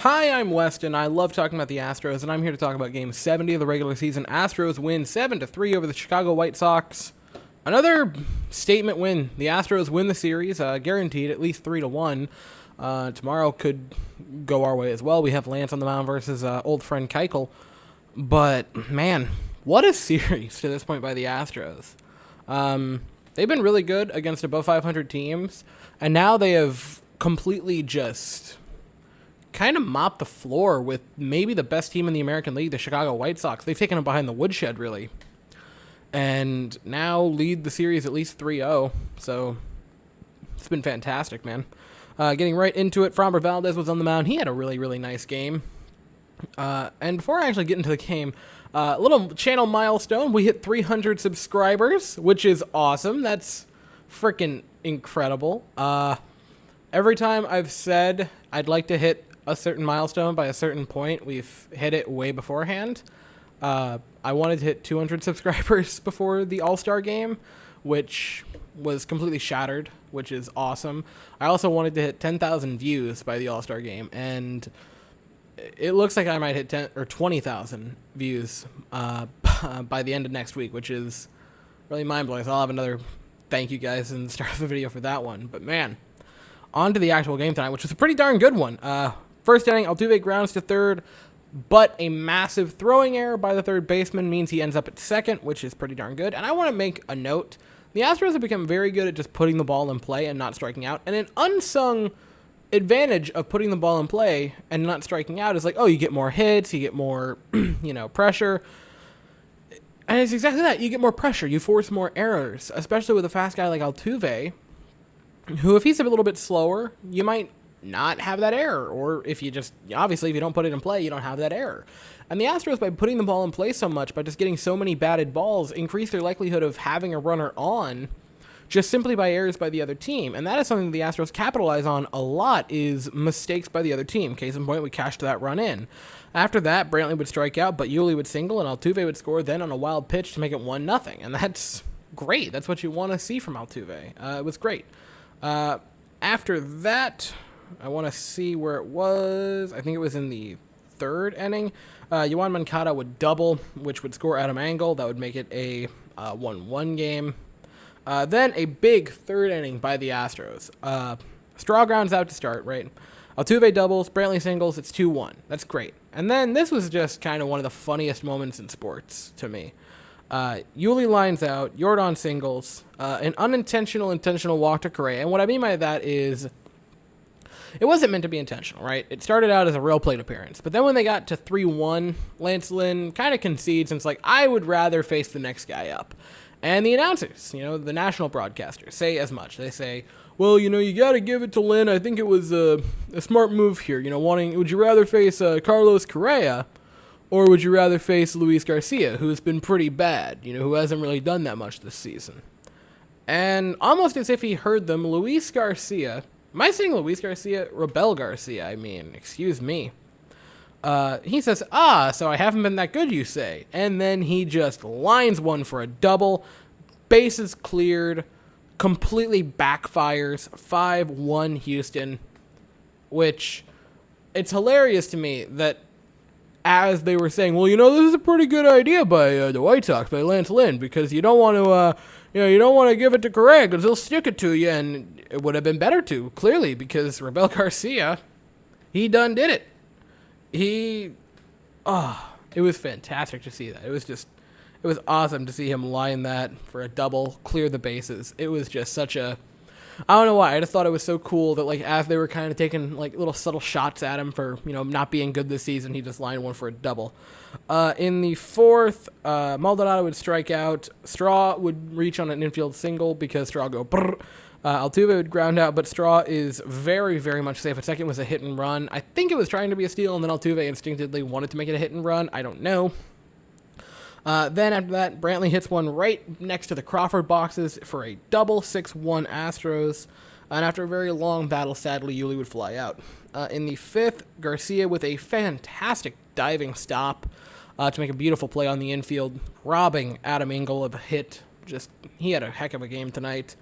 Hi, I'm Weston. I love talking about the Astros, and I'm here to talk about Game 70 of the regular season. Astros win 7-3 over the Chicago White Sox. Another statement win. The Astros win the series, guaranteed at least 3-1. Tomorrow could go our way as well. We have Lance on the mound versus old friend Keuchel. But, man, what a series to this point by the Astros. They've been really good against above 500 teams, and now they have completely just kind of mopped the floor with maybe the best team in the American League, the Chicago White Sox. They've taken them behind the woodshed, really. And now lead the series at least 3-0. So it's been fantastic, man. Getting right into it, Framber Valdez was on the mound. He had a really, really nice game. And before I actually get into the game, a little channel milestone. We hit 300 subscribers, which is awesome. That's freaking incredible. Every time I've said I'd like to hit a certain milestone by a certain point, we've hit it way beforehand. I wanted to hit 200 subscribers before the All-Star game, which was completely shattered, which is awesome. I also wanted to hit 10,000 views by the All-Star game, and it looks like I might hit 10 or 20,000 views by the end of next week, which is really mind-blowing. So I'll have another thank you guys in the start of the video for that one. But man, on to the actual game tonight, which was a pretty darn good one. First inning, Altuve grounds to third, but a massive throwing error by the third baseman means he ends up at second, which is pretty darn good. And I want to make a note. The Astros have become very good at just putting the ball in play and not striking out. And an unsung advantage of putting the ball in play and not striking out is like, oh, you get more hits, you get more, pressure. And it's exactly that. You get more pressure. You force more errors, especially with a fast guy like Altuve, who, if he's a little bit slower, you might not have that error. Or if you just, obviously, if you don't put it in play, you don't have that error. And the Astros, by putting the ball in play so much, by just getting so many batted balls, increase their likelihood of having a runner on just simply by errors by the other team. And that is something the Astros capitalize on a lot, is mistakes by the other team. Case in point, we cashed that run in. After that, Brantley would strike out, but Yuli would single, and Altuve would score then on a wild pitch to make it 1-0. And that's great. That's what you want to see from Altuve. It was great. After that, I want to see where it was. I think it was in the third inning. Yoan Moncada would double, which would score Adam Engel. That would make it a 1-1 game. Then a big third inning by the Astros. Straw grounds out to start, right? Altuve doubles, Brantley singles, it's 2-1. That's great. And then this was just kind of one of the funniest moments in sports to me. Yuli lines out, Yordan singles, an intentional walk to Correa. And what I mean by that is, it wasn't meant to be intentional, right? It started out as a real plate appearance. But then when they got to 3-1, Lance Lynn kind of concedes and it's like, I would rather face the next guy up. And the announcers, the national broadcasters, say as much. They say, well, you got to give it to Lynn. I think it was a smart move here. Would you rather face Carlos Correa, or would you rather face Luis Garcia, who's been pretty bad, who hasn't really done that much this season? And almost as if he heard them, Luis Garcia, am I saying Luis Garcia? Robel Garcia, excuse me. He says, so I haven't been that good, you say. And then he just lines one for a double, bases cleared, completely backfires, 5-1 Houston, which it's hilarious to me that as they were saying, well, this is a pretty good idea by the White Sox, by Lance Lynn, because you don't want to give it to Correa because he'll stick it to you, and it would have been better to, clearly, because Robel Garcia, he done did it. It was fantastic to see that. It was awesome to see him line that for a double, clear the bases. It was just such a, I don't know why, I just thought it was so cool that, as they were kind of taking, little subtle shots at him for, not being good this season, he just lined one for a double. In the fourth, Maldonado would strike out. Straw would reach on an infield single because Straw go brrr. Altuve would ground out, but Straw is very, very much safe. A second was a hit and run. I think it was trying to be a steal, and then Altuve instinctively wanted to make it a hit and run. I don't know. Then after that, Brantley hits one right next to the Crawford boxes for a double, 6-1 Astros. And after a very long battle, sadly, Yuli would fly out. In the fifth, Garcia with a fantastic diving stop to make a beautiful play on the infield, robbing Adam Engel of a hit. He had a heck of a game tonight.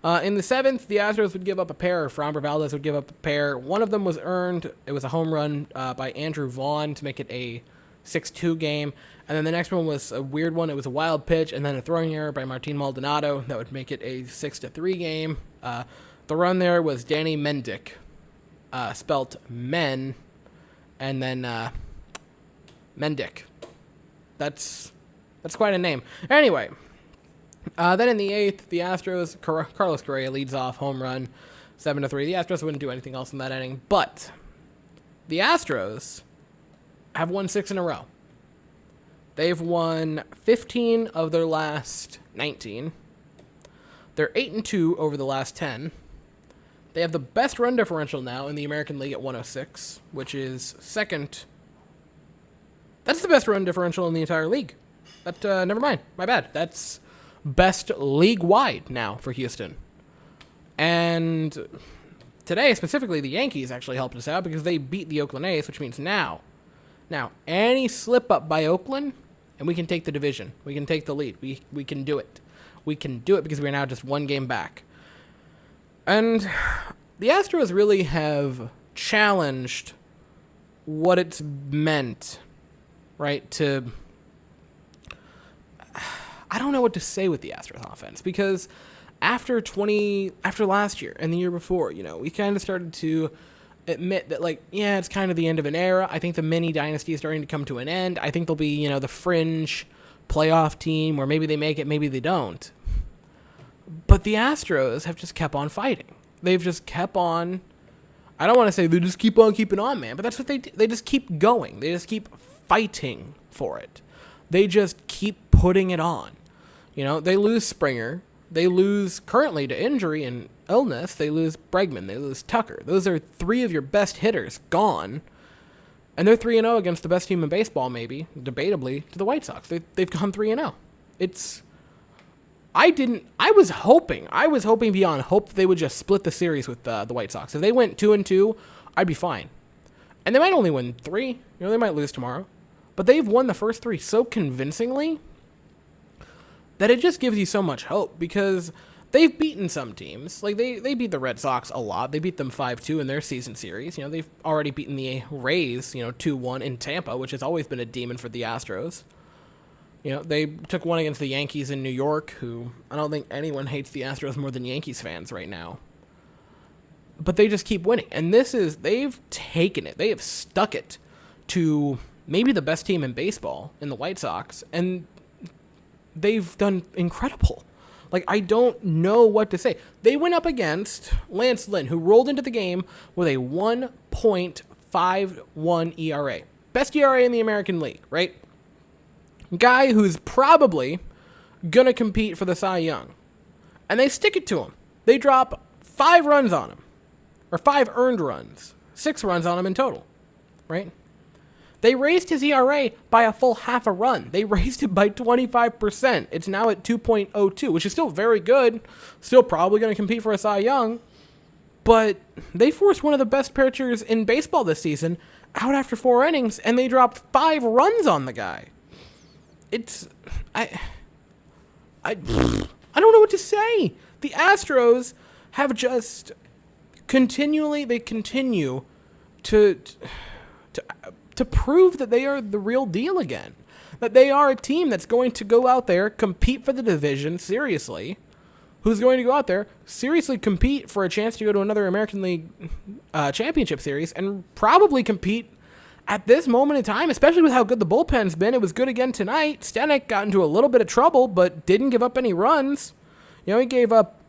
In the 7th, the Astros would give up a pair, or Framber Valdez would give up a pair. One of them was earned. It was a home run by Andrew Vaughn to make it a 6-2 game. And then the next one was a weird one. It was a wild pitch, and then a throwing error by Martin Maldonado. That would make it a 6-3 game. The run there was Danny Mendick, spelt men, and then Mendick. That's quite a name. Anyway, then in the 8th, the Astros, Carlos Correa leads off, home run, 7-3. The Astros wouldn't do anything else in that inning, but the Astros have won 6 in a row. They've won 15 of their last 19. They're 8-2 over the last 10. They have the best run differential now in the American League at 106, which is second. That's the best run differential in the entire league. But never mind. My bad. That's best league-wide now for Houston. And today, specifically, the Yankees actually helped us out because they beat the Oakland A's, which means now, any slip-up by Oakland, and we can take the division. We can take the lead. We can do it. We can do it because we're now just one game back. And the Astros really have challenged what it's meant, right, to... I don't know what to say with the Astros offense because after last year and the year before, we kind of started to admit that, it's kind of the end of an era. I think the mini dynasty is starting to come to an end. I think they'll be, the fringe playoff team where maybe they make it, maybe they don't. But the Astros have just kept on fighting. They've just kept on. I don't want to say they just keep on keeping on, man, but that's what they do. They just keep going. They just keep fighting for it. They just keep putting it on. They lose Springer. They lose currently to injury and illness. They lose Bregman. They lose Tucker. Those are 3 of your best hitters gone. And they're 3-0 against the best team in baseball, maybe, debatably, to the White Sox. They've gone 3-0. I was hoping beyond hope they would just split the series with the White Sox. If they went 2-2, I'd be fine. And they might only win 3. They might lose tomorrow. But they've won the first 3 so convincingly that it just gives you so much hope because they've beaten some teams. They beat the Red Sox a lot. They beat them 5-2 in their season series. They've already beaten the Rays, 2-1 in Tampa, which has always been a demon for the Astros. They took one against the Yankees in New York, who I don't think anyone hates the Astros more than Yankees fans right now. But they just keep winning. And they've taken it. They have stuck it to maybe the best team in baseball in the White Sox, and they've done incredible. I don't know what to say. They went up against Lance Lynn, who rolled into the game with a 1.51 ERA. Best ERA in the American League, right? Guy who's probably going to compete for the Cy Young. And they stick it to him. They drop 5 runs on him. Or 5 earned runs. 6 runs on him in total, right? They raised his ERA by a full half a run. They raised it by 25%. It's now at 2.02, which is still very good. Still probably going to compete for a Cy Young. But they forced one of the best pitchers in baseball this season out after 4 innings, and they dropped 5 runs on the guy. I don't know what to say. The Astros have just continue to prove that they are the real deal again. That they are a team that's going to go out there, compete for the division seriously, who's going to go out there, seriously compete for a chance to go to another American League championship series, and probably compete at this moment in time, especially with how good the bullpen's been. It was good again tonight. Stanek got into a little bit of trouble, but didn't give up any runs. He gave up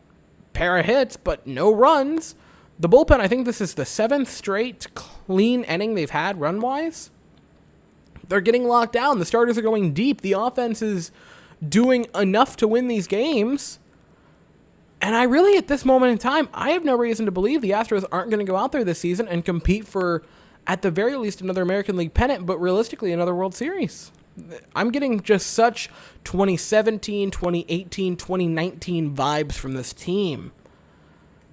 a pair of hits, but no runs. The bullpen, I think this is the 7th straight clean inning they've had run-wise. They're getting locked down. The starters are going deep. The offense is doing enough to win these games. And I really, at this moment in time, I have no reason to believe the Astros aren't going to go out there this season and compete for, at the very least, another American League pennant, but realistically, another World Series. I'm getting just such 2017, 2018, 2019 vibes from this team.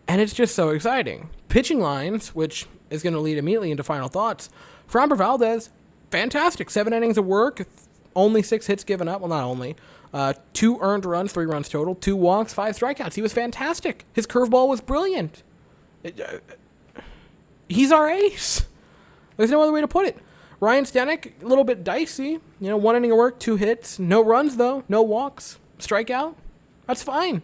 And it's just so exciting. Pitching lines, which is going to lead immediately into final thoughts. Framber Valdez, fantastic. 7 innings of work, only 6 hits given up. Well, not only. 2 earned runs, 3 runs total, 2 walks, 5 strikeouts. He was fantastic. His curveball was brilliant. He's our ace. There's no other way to put it. Ryan Stanek, a little bit dicey. 1 inning of work, 2 hits. No runs, though. No walks. Strikeout. That's fine.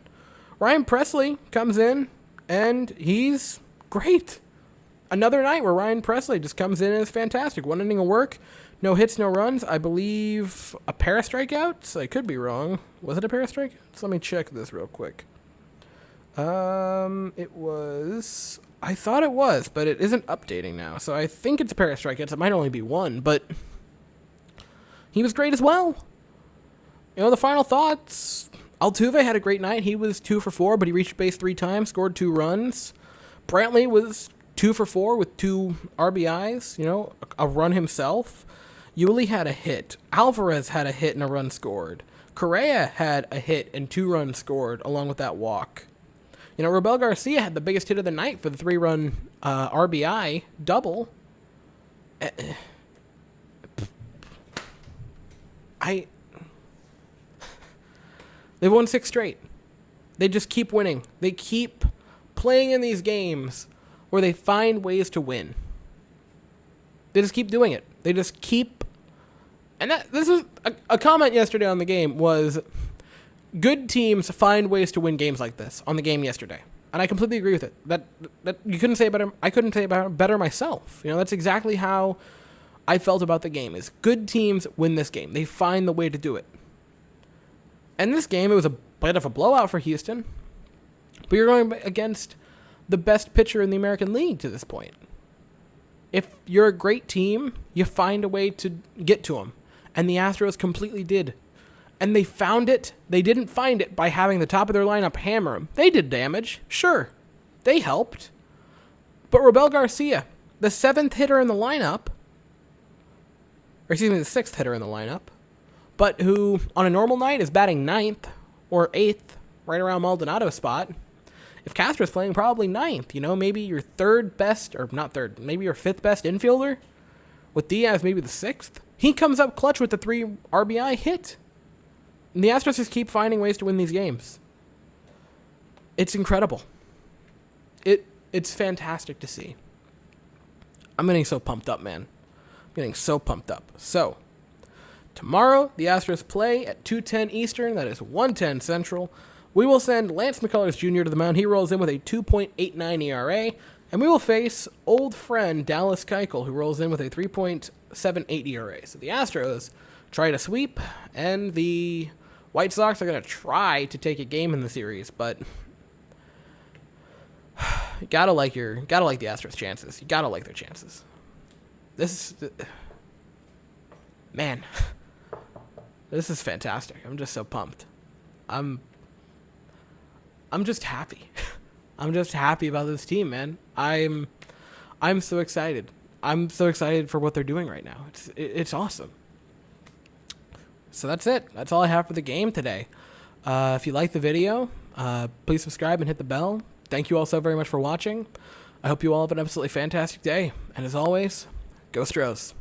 Ryan Presley comes in, and he's great. Another night where Ryan Presley just comes in and is fantastic. 1 inning of work, no hits, no runs. I believe a pair of strikeouts. I could be wrong. Was it a pair of strikeouts? Let me check this real quick. It was... I thought it was, but it isn't updating now. So I think it's a pair of strikeouts. It might only be 1, but he was great as well. The final thoughts. Altuve had a great night. He was 2 for 4, but he reached base 3 times, scored 2 runs. Brantley was 2 for 4 with 2 RBIs, a run himself. Yuli had a hit. Alvarez had a hit and a run scored. Correa had a hit and 2 runs scored along with that walk. Robel Garcia had the biggest hit of the night for the 3-run RBI double. They've won 6 straight. They just keep winning. They keep playing in these games where they find ways to win. They just keep doing it. They just keep... And this is a comment yesterday on the game was... Good teams find ways to win games like this on the game yesterday. And I completely agree with it. That you couldn't say it better. I couldn't say it better myself. That's exactly how I felt about the game. Is good teams win this game. They find the way to do it. And this game, it was a bit of a blowout for Houston. But you're going against the best pitcher in the American League to this point. If you're a great team, you find a way to get to them. And the Astros completely did. And they found it. They didn't find it by having the top of their lineup hammer them. They did damage. Sure. They helped. But Robel Garcia, the 7th hitter in the lineup, or excuse me, the 6th hitter in the lineup, but who on a normal night is batting 9th or 8th, right around Maldonado's spot. If Castro's playing, probably 9th. Maybe your 3rd best, or not 3rd, maybe your 5th best infielder, with Diaz maybe the 6th. He comes up clutch with the 3 RBI hit. And the Astros just keep finding ways to win these games. It's incredible. It's fantastic to see. I'm getting so pumped up, man. I'm getting so pumped up. So, tomorrow, the Astros play at 2:10 Eastern. That is 1:10 Central. We will send Lance McCullers Jr. to the mound. He rolls in with a 2.89 ERA. And we will face old friend Dallas Keuchel, who rolls in with a 3.78 ERA. So the Astros try to sweep, and the White Sox are going to try to take a game in the series, but you gotta like the Astros' chances. You gotta like their chances. Man, this is fantastic. I'm just so pumped. I'm just happy. I'm just happy about this team, man. I'm so excited. I'm so excited for what they're doing right now. It's awesome. So that's it. That's all I have for the game today. If you like the video, please subscribe and hit the bell. Thank you all so very much for watching. I hope you all have an absolutely fantastic day. And as always, go Stros.